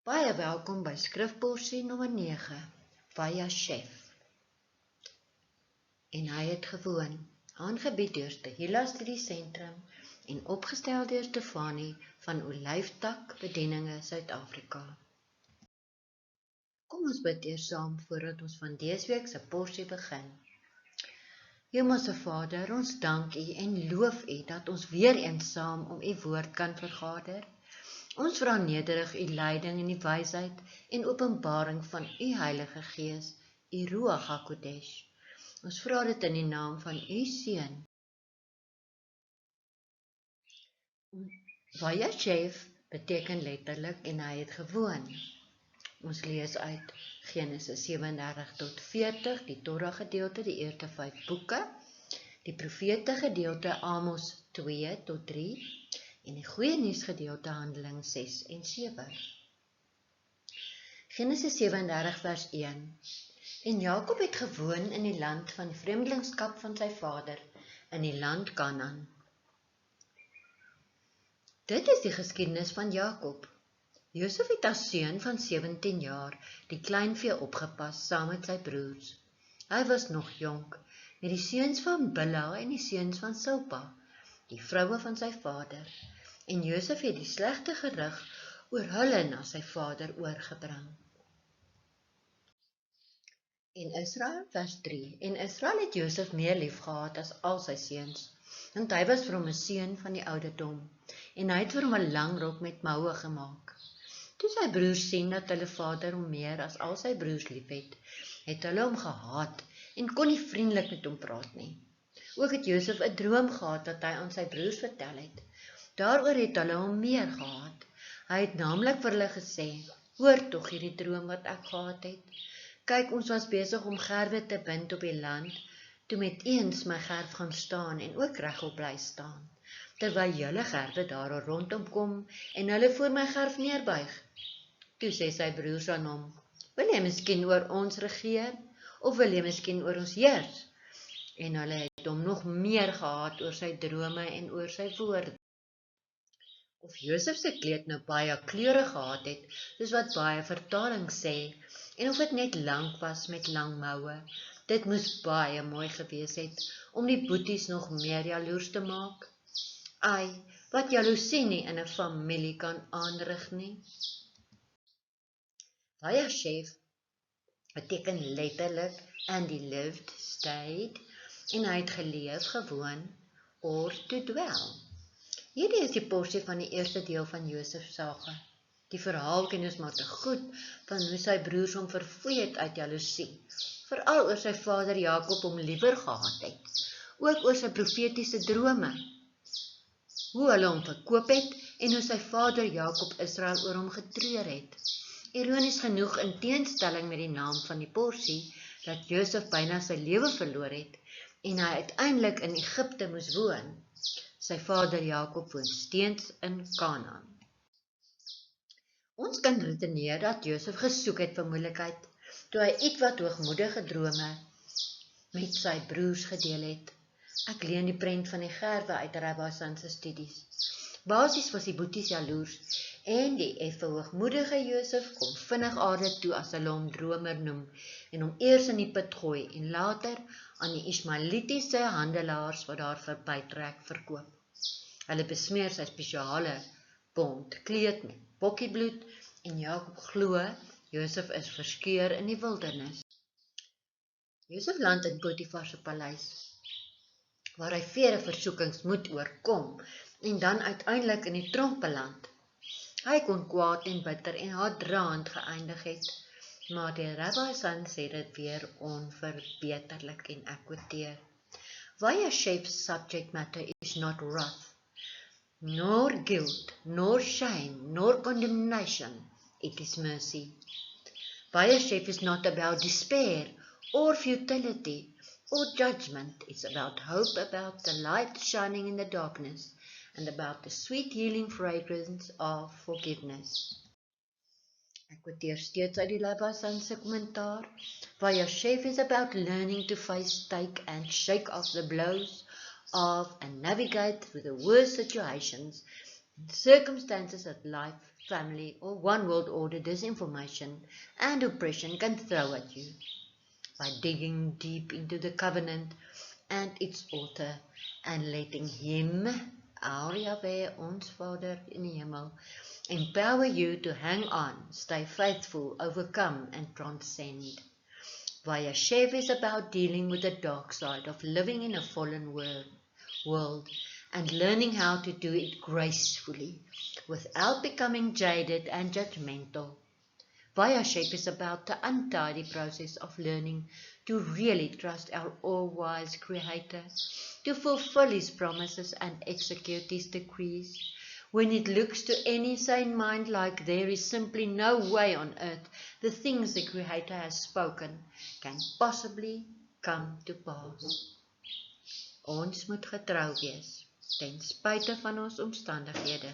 Baie welkom by skrifporsie nommer 9, Vaya Chef. En hy het gewoon, aangebied deur Stehila Studiesentrum en opgestel deur Stefanie van Olyftak Bedieninge Suid-Afrika. Kom ons bid eers saam voordat ons van dese week se porsie begin. Hemelse Vader, ons dank U en loof U dat ons weer eens saam om U woord kan vergader. Ons vra nederig U leiding en die wysheid en openbaring van U Heilige Gees, U Ruach HaKodesh. Ons vra dit in die naam van U Seun. Vaya Chef beteken letterlik en hy het gewoon. Ons lees uit Genesis 37 tot 40, die Torah gedeelte, die eerste 5 boeke, die profete gedeelte Amos 2 tot 3 en die goeie nuus gedeelte Handeling 6 en 7. Genesis 37 vers 1. En Jakob het gewoon in die land van die vreemdelingskap van sy vader, in die land Kanaan. Dit is die geskiedenis van Jakob. Josef het as seun van 17 jaar die kleinvee opgepas saam met sy broers. Hy was nog jonk, met die seuns van Bilha en die seuns van Silpa, die vroue van sy vader, en Josef het die slegte gerug oor hulle na sy vader oorgebring. En Israel, vers 3, en Israel het Josef meer lief gehad as al sy seuns, want hy was vir hom 'n seun van die ouderdom, en hy het vir hom 'n lang rok met moue gemaak. Toe sy broers sien dat hulle vader hom meer as al sy broers liefhet, het hulle hom gehaat en kon nie vriendelik met hom praat nie. Ook het Josef 'n droom gehad wat hy aan sy broers vertel het. Daaroor het hulle hom meer gehaat. Hy het naamlik vir hulle gesê, hoor tog hierdie droom wat ek gehad het. Kyk, ons was besig om gerwe te bind op die land, toe met eens my gerf gaan staan en ook regop bly staan, terwyl julle gerwe daar rondom kom en hulle voor my gerf neerbuig. Toe sê sy broers aan hom, wil jy miskien oor ons regeer, of wil jy miskien oor ons heers? En hulle het hom nog meer gehaat oor sy drome en oor sy woorde. Of Josef se kleed nou baie kleure gehad het, soos wat baie vertalings sê, en of dit net lank was met lang moue, dit moes baie mooi gewees het, om die boeties nog meer jaloers te maak. Ai, wat jaloesie nie in 'n familie kan aanrig nie. Vaya Chef beteken letterlik and he lived, stayed, en hy het geleef, gewoon, or to dwell. Hierdie is die porsie van die eerste deel van Josef sage. Die verhaal ken ons maar te goed van hoe sy broers hom verfoei het uit jaloesie, veral oor sy vader Jakob hom liewer gehad het, ook oor sy profetiese drome, hoe hulle hom verkoop het en hoe sy vader Jakob Israel oor hom getreur het. Ironies genoeg in teenstelling met die naam van die porsie, dat Josef byna sy lewe verloor het en hy uiteindelik in Egipte moes woon. Sy vader Jakob woon steeds in Kanaan. Ons kan redeneer dat Josef gesoek het vir moeilikheid, toe hy ietwat hoogmoedige drome met sy broers gedeel het. Ek leen die prent van die gerwe uit Rabbi San se studies. Basies was die boeties jaloers, en die effe hoogmoedige Josef kom vinnig aarde toe as hulle hom dromer noem, en hom eers in die put gooi, en later aan die Ismaelitiese handelaars wat daar verbytrek verkoop. Hulle besmeer sy spesiale bont kleed met bokkiebloed, en Jakob glo, Josef is verskeur in die wildernis. Josef land in Potifar se paleis, waar hy vele versoekings moet oorkom, en dan uiteindelik in die tronk beland. Hy kon kwaad en bitter en haatdraand geëindig het, maar die Rabbi San sê dit weer onverbeterlik en ek quoteer. Vaya Chef's subject matter is not wrath, nor guilt, nor shame, nor condemnation, it is mercy. Vaya Chef is not about despair, or futility, or judgment. It's about hope, about the light shining in the darkness, and about the sweet healing fragrance of forgiveness. Ek quoteer steeds uit die Rabbi San se kommentaar. Vaya Chef is about learning to face, take and shake off the blows of and navigate through the worst situations Circumstances that life, family, or one world order disinformation and oppression can throw at you. By digging deep into the covenant and its author and letting Him, our Yahweh, ons Vader in die hemel, empower you to hang on, stay faithful, overcome and transcend. Vayashev is about dealing with the dark side of living in a fallen world and learning how to do it gracefully without becoming jaded and judgmental. Vayashev is about the untidy process of learning to really trust our all-wise Creator, to fulfill His promises and execute His decrees. When it looks to any sane mind like there is simply no way on earth the things the Creator has spoken can possibly come to pass. Ons moet getrou wees, ten spyte van ons omstandighede.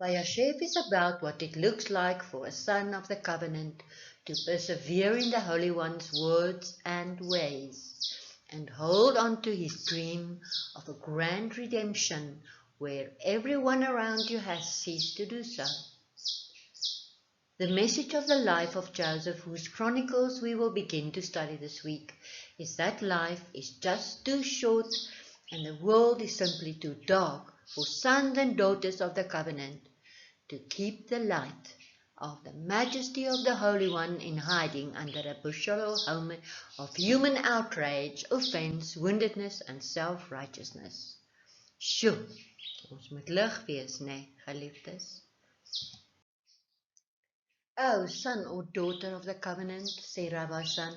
Vayashev is about what it looks like for a son of the covenant to persevere in the Holy One's words and ways, and hold on to his dream of a grand redemption where everyone around you has ceased to do so. The message of the life of Joseph, whose chronicles we will begin to study this week, is that life is just too short and the world is simply too dark for sons and daughters of the covenant to keep the light of the majesty of the Holy One in hiding under a bushel of human outrage, offense, woundedness and self-righteousness. Sjoe, ons moet lig wees, nee, geliefdes. O son or daughter of the covenant, say Rabbi Son,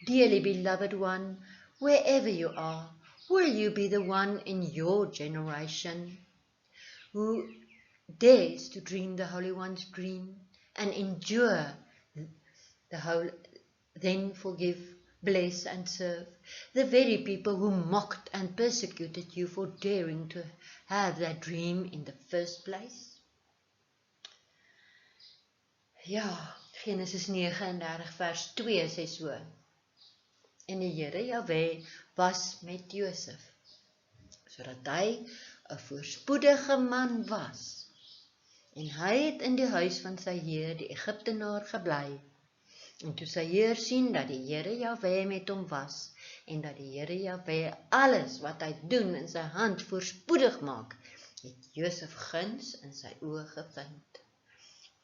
dearly beloved one, wherever you are, will you be the one in your generation who dares to dream the Holy One's dream and endure the whole, then forgive, bless and serve the very people who mocked and persecuted you for daring to have that dream in the first place? Ja, Genesis 39 vers 2 sê so. En die Here Jahweh was met Josef, sodat hy 'n voorspoedige man was. En hy het in die huis van sy heer, die Egiptenaar, gebly. En toe sy heer sien dat die Here Jahweh met hom was, en dat die Here Jahweh alles wat hy doen in sy hand voorspoedig maak, het Josef guns in sy oë gevind.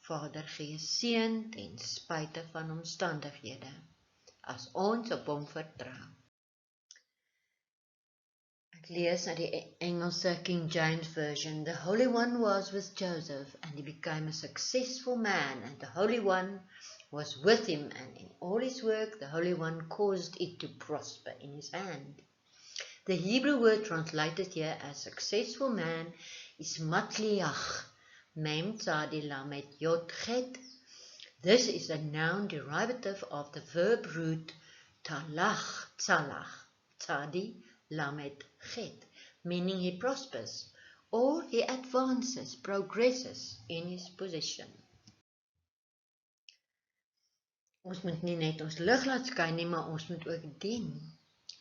Vader, gee seën ten spyte van omstandighede, as ons op hom vertrou. Ek lees uit die Engelse King James Version. The Holy One was with Joseph, and he became a successful man, and the Holy One was with him, and in all his work the Holy One caused it to prosper in his hand. The Hebrew word translated here as successful man is matliach, Mem tzadi lamed yod chet. This is a noun derivative of the verb root talach, tzalach, tzadi lamed chet, meaning he prospers, or he advances, progresses in his position. Ons moet nie net ons lig laat skyn nie, maar ons moet ook dien.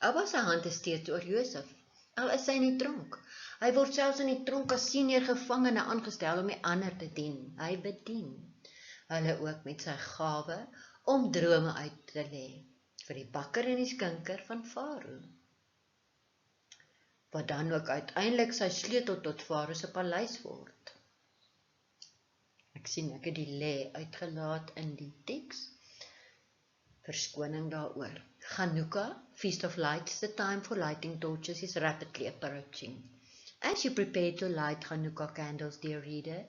Abba se hand is steeds oor Josef, al is hy in die tronk. Hy word selfs in die tronk as senior gevangene aangestel om die ander te dien. Hy bedien hulle ook met sy gawe om drome uit te lê vir die bakker en die skinker van Farao, wat dan ook uiteindelik sy sleutel tot Farao se paleis word. Ek sien ek het die lê uitgelaat in die teks. Verskoning daaroor. Chanukah, Feast of Lights, the time for lighting torches is rapidly approaching. As you prepare to light Chanukah candles, dear reader,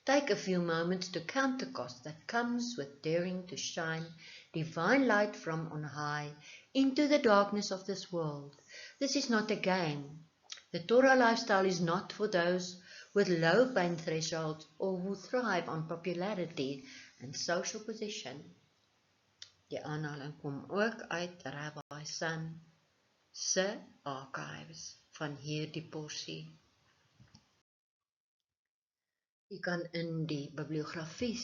take a few moments to count the cost that comes with daring to shine divine light from on high into the darkness of this world. This is not a game. The Torah lifestyle is not for those with low pain thresholds or who thrive on popularity and social position. Die aanhaling kom ook uit Rabbi Son se archives van hierdie porsie. Jy kan in die bibliografie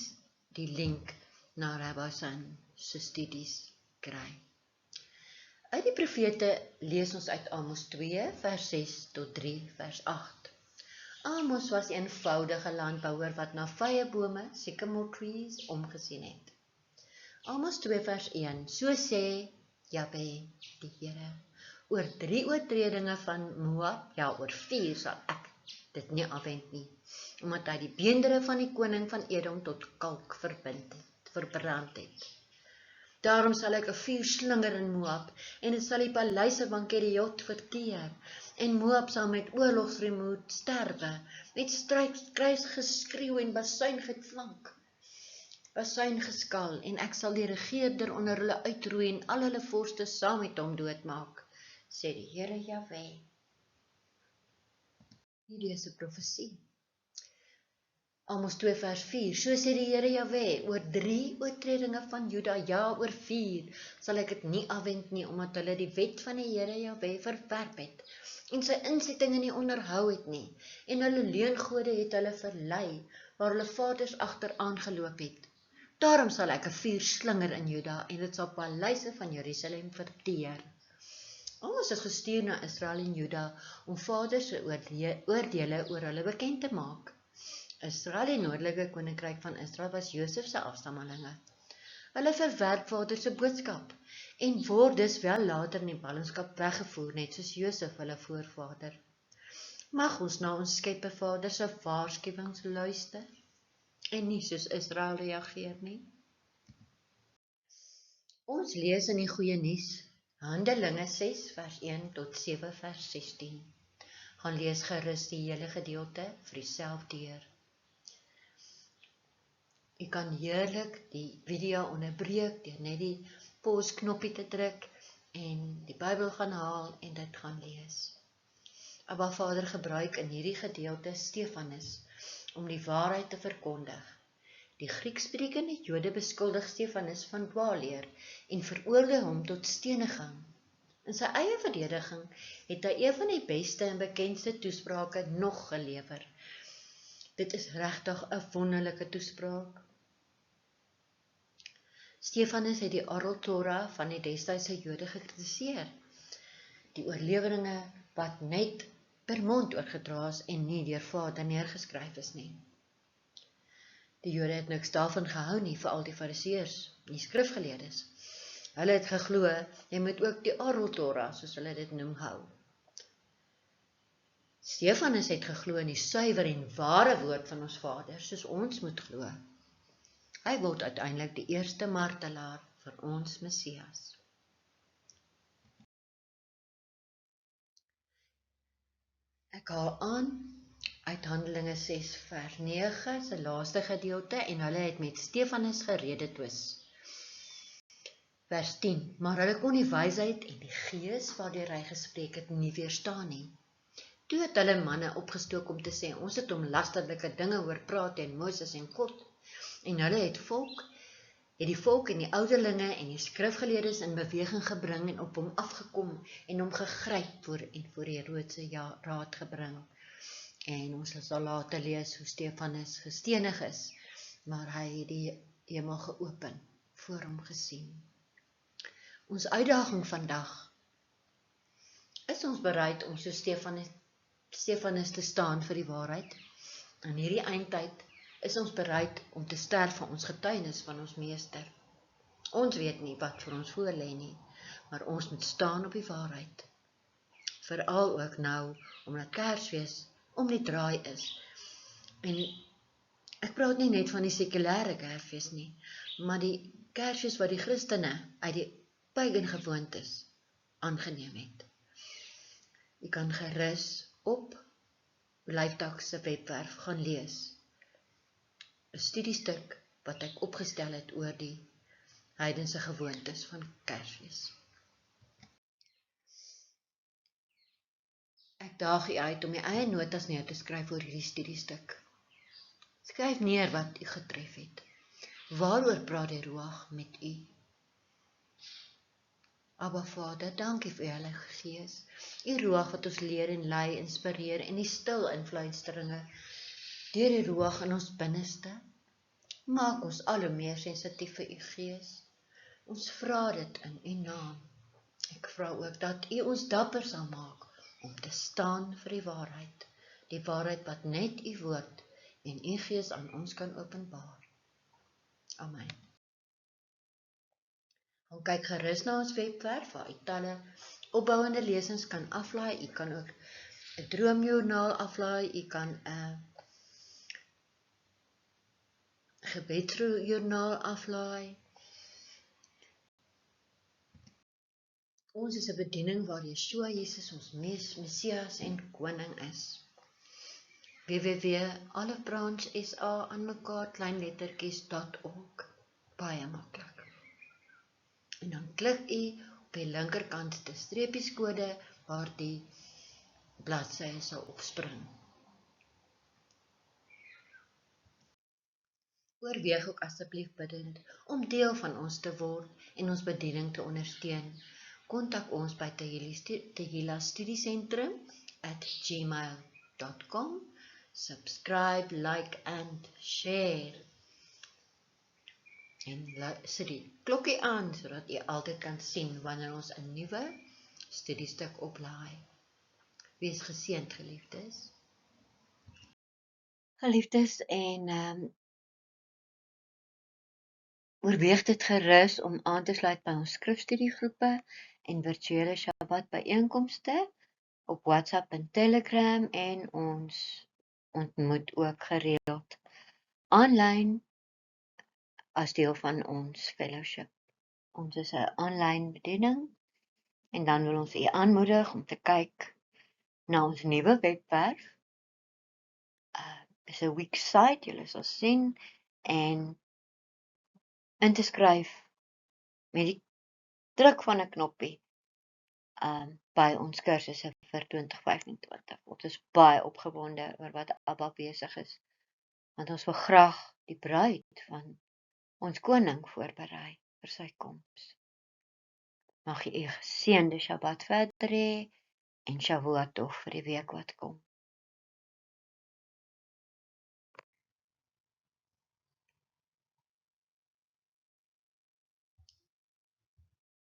die link na Rabbi Son se studies kry. Uit die profete lees ons uit Amos 2 vers 6 tot 3 vers 8. Amos was 'n eenvoudige landbouer wat na vye bome, sycamore trees, omgesien het. Amos 2 vers 1, so sê Jahwe, die Here, oor 3 oortredinge van Moab, ja, oor 4 sal ek dit nie afwend nie, omdat hy die beendere van die koning van Edom tot kalk verbrand het. Daarom sal ek 'n vuur slinger in Moab, en dit sal die paleise van Keriot verteer, en Moab sal met oorlogsremoed sterwe, met kruisgeskreeu en basuingeskal, en ek sal die regeerder onder hulle uitroei en al hulle vorste saam met hom doodmaak, sê die Here Jahwe. Hierdie is 'n profesie. Amos 2 vers 4, so sê die Here Jahwe, oor 3 oortredinge van Juda, ja, oor 4, sal ek dit nie afwend nie, omdat hulle die wet van die Here Jahwe verwerp het, en sy insettinge nie onderhou het nie, en hulle leungode het hulle verlei, waar hulle vaders agteraan geloop het. Daarom sal ek 'n vuur slinger in Juda, en dit sal paleise van Jerusalem verteer. Amos is gestuur na Israel en Juda, om vaders se oordele oor hulle bekend te maak. Israel, die noordelike koninkryk van Israel, was Josef se afstammelinge. Hulle verwerp vader se boodskap, en word dus wel later in die ballingskap weggevoer, net soos Josef hulle voorvader. Mag ons na ons Skepper Vader se waarskuwings luister, en nie soos Israel reageer nie. Ons lees in die goeie nuus, Handelinge 6 vers 1 tot 7 vers 16. Gaan lees gerus die hele gedeelte vir jouself deur. Jy kan heerlik die video onderbreek deur net die pause knoppie te druk en die Bybel gaan haal en dit gaan lees. Abba Vader gebruik in hierdie gedeelte Stefanus om die waarheid te verkondig. Die Grieksprekende Jode beskuldig Stefanus van dwaalleer en veroordeel hom tot steniging. In sy eie verdediging het hy een van die beste en bekendste toesprake nog gelewer. Dit is regtig 'n wonderlike toespraak. Stefanus het die Oral Torah van die destydse Jode gekritiseer. Die oorleweringe wat net per mond oorgedra is en nie deur Vader neergeskryf is nie. Die Jode het niks daarvan gehou nie, veral die Fariseërs, die skrifgeleerdes. Hulle het geglo, jy moet ook die Oral Torah, soos hulle dit noem, hou. Stefanus het geglo in die suiwer en ware woord van ons Vader, soos ons moet glo. Hy word uiteindelik die eerste martelaar vir ons Messias. Ek haal aan uit Handelinge 6 vers 9, sy laaste gedeelte, en hulle het met Stefanus gerede twis. Vers 10, maar hulle kon die wysheid en die gees waardeur hy gespreek het nie weerstaan nie. Toe het hulle manne opgestook om te sê, ons het om lasterlike dinge hoor praat teen Moses en God, en hulle het die volk en die ouderlinge en die skrifgeleerdes in beweging gebring en op hom afgekom en hom gegryp voor die Roodse Raad gebring. En ons sal later lees hoe Stefanus gestenig is, maar hy het die hemel geopen, voor hom gesien. Ons uitdaging vandag, is ons bereid om so Stefanus te staan vir die waarheid? In hierdie eindtyd is ons bereid om te sterf vir ons getuienis van ons meester. Ons weet nie wat vir ons voorlê nie, maar ons moet staan op die waarheid. Veral ook nou, omdat Kersfees om die draai is. En ek praat nie net van die sekulêre Kersfees nie, maar die Kersfees wat die Christene uit die pagan gewoontes aangeneem het. Jy kan gerus op Lyfdag se webwerf gaan lees. 'n Studiestuk wat ek opgestel het oor die heidense gewoontes van Kersfees. Ek daag u uit om u eie notas neer te skryf oor hierdie studiestuk. Skryf neer wat u getref het. Waaroor praat die Ruach met u? Abba Vader, dankie vir u Heilige Gees. U Ruach wat ons leer en lei, inspireer en die stil influisteringe deur die Ruach in ons binneste. Maak ons al hoe meer sensitief vir u Gees. Ons vra dit in u naam. Ek vra ook dat u ons dapper sal maak om te staan vir die waarheid. die waarheid wat net u woord en u Gees aan ons kan openbaar. Amen. Gaan kyk gerus na ons webwerf waar u talle opbouende lesings kan aflaai. U kan ook 'n droomjoernaal aflaai, u kan 'n gebedsjoernaal aflaai. Ons is 'n bediening waar Yeshua Jesus ons Messias en Koning is. www.alefbranchsa aan mekaar kleinlettertjies.org. Baie maklik. En dan klik u op die linkerkant die streepieskode waar die bladsy sal opspring. Oorweeg ook asseblief bidend om deel van ons te word en ons bediening te ondersteun. Kontak ons by Tehillah Studiesentrum@gmail.com. Subscribe, like and share. En sit die klokkie aan sodat u altyd kan sien wanneer ons 'n nuwe studiestuk oplaai. Wees geseënd, geliefdes. Geliefdes, en oorweeg dit gerus om aan te sluit by ons skrifstudiegroepe en virtuele Shabbat byeenkomste op WhatsApp en Telegram, en ons ontmoet ook gereeld aanlyn as deel van ons fellowship. Ons is 'n aanlyn bediening en dan wil ons u aanmoedig om te kyk na ons nuwe webwerf. Is 'n Wix site, julle sal sien, en in te skryf met die druk van 'n knoppie by ons kursusse vir 2025. Ons is baie opgewonde oor wat Abba besig is, want ons wil graag die bruid van ons koning voorberei vir sy koms. Mag jy 'n geseënde Shabbat verder hê en Shavuot tov vir die week wat kom.